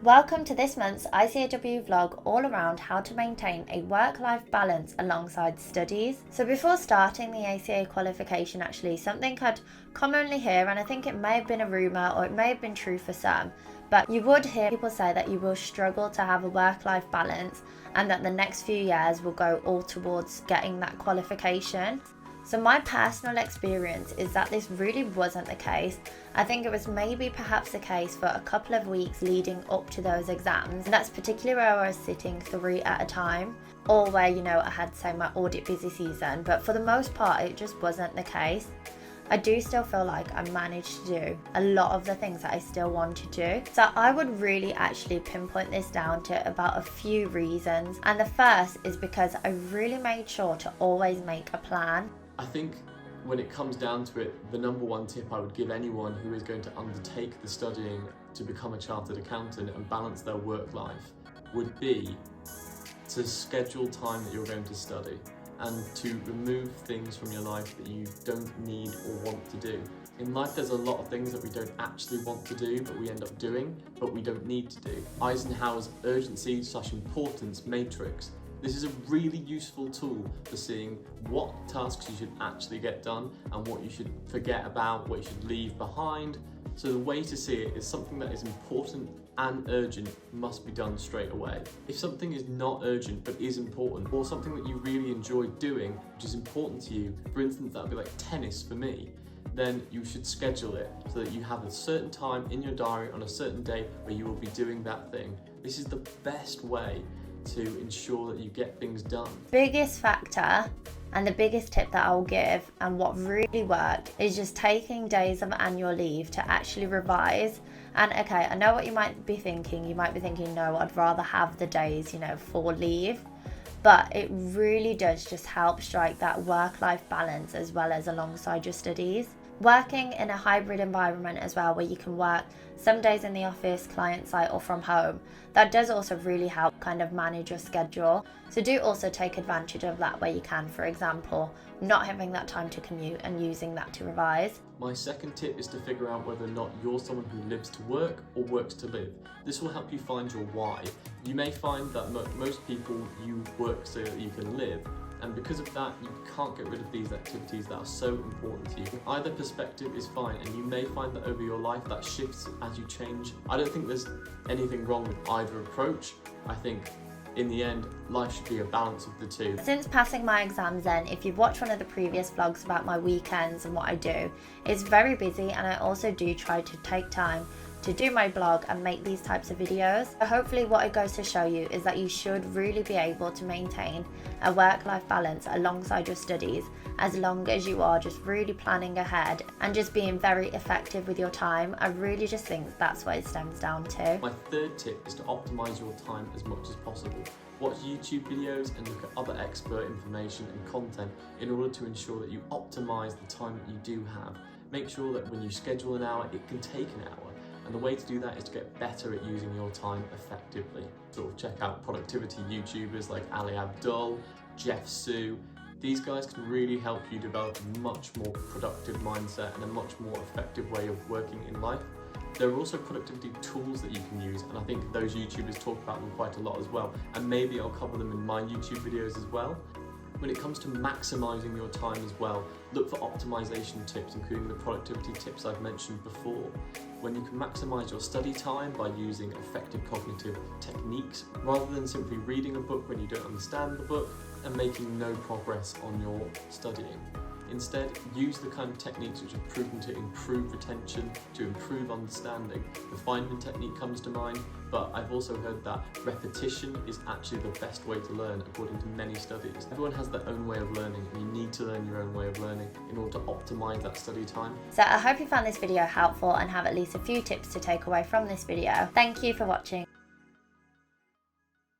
Welcome to this month's ICAEW vlog all around how to maintain a work-life balance alongside studies. So before starting the ACA qualification, actually something I'd commonly hear, and I think it may have been a rumour or it may have been true for some, but you would hear people say that you will struggle to have a work-life balance and that the next few years will go all towards getting that qualification. So my personal experience is that this really wasn't the case. I think it was maybe perhaps the case for a couple of weeks leading up to those exams. And that's particularly where I was sitting 3 at a time, or where, I had, say, my audit busy season. But for the most part, it just wasn't the case. I do still feel like I managed to do a lot of the things that I still want to do. So I would really actually pinpoint this down to about a few reasons. And the first is because I really made sure to always make a plan. I think when it comes down to it, the number one tip I would give anyone who is going to undertake the studying to become a chartered accountant and balance their work life would be to schedule time that you're going to study and to remove things from your life that you don't need or want to do. In life, there's a lot of things that we don't actually want to do, but we end up doing, but we don't need to do. Eisenhower's urgency/importance matrix. This is a really useful tool for seeing what tasks you should actually get done and what you should forget about, what you should leave behind. So the way to see it is something that is important and urgent must be done straight away. If something is not urgent but is important, or something that you really enjoy doing, which is important to you, for instance, that would be like tennis for me, then you should schedule it so that you have a certain time in your diary on a certain day where you will be doing that thing. This is the best way to ensure that you get things done. Biggest factor and the biggest tip that I'll give, and what really worked, is just taking days of annual leave to actually revise. And okay, I know what you might be thinking. You might be thinking, no, I'd rather have the days, for leave. But it really does just help strike that work-life balance as well as alongside your studies. Working in a hybrid environment as well, where you can work some days in the office, client site, or from home, that does also really help kind of manage your schedule. So do also take advantage of that where you can, for example, not having that time to commute and using that to revise. My second tip is to figure out whether or not you're someone who lives to work or works to live. This will help you find your why. You may find that most people, you work so that you can live, and because of that, you can't get rid of these activities that are so important to you. Either perspective is fine, and you may find that over your life that shifts as you change. I don't think there's anything wrong with either approach. I think in the end, life should be a balance of the two. Since passing my exams then, if you've watched one of the previous vlogs about my weekends and what I do, it's very busy, and I also do try to take time to do my blog and make these types of videos. So hopefully what it goes to show you is that you should really be able to maintain a work-life balance alongside your studies, as long as you are just really planning ahead and just being very effective with your time. I really just think that's what it stems down to. My third tip is to optimize your time as much as possible. Watch YouTube videos and look at other expert information and content in order to ensure that you optimize the time that you do have. Make sure that when you schedule an hour, it can take an hour. And the way to do that is to get better at using your time effectively. Check out productivity YouTubers like Ali Abdul, Jeff Sue. These guys can really help you develop a much more productive mindset and a much more effective way of working in life. There are also productivity tools that you can use, and I think those YouTubers talk about them quite a lot as well. And maybe I'll cover them in my YouTube videos as well. When it comes to maximizing your time as well, look for optimization tips, including the productivity tips I've mentioned before. When you can maximize your study time by using effective cognitive techniques, rather than simply reading a book when you don't understand the book and making no progress on your studying. Instead, use the kind of techniques which have proven to improve retention, to improve understanding. The Feynman technique comes to mind, but I've also heard that repetition is actually the best way to learn, according to many studies. Everyone has their own way of learning, and you need to learn your own way of learning in order to optimize that study time. So I hope you found this video helpful and have at least a few tips to take away from this video. Thank you for watching.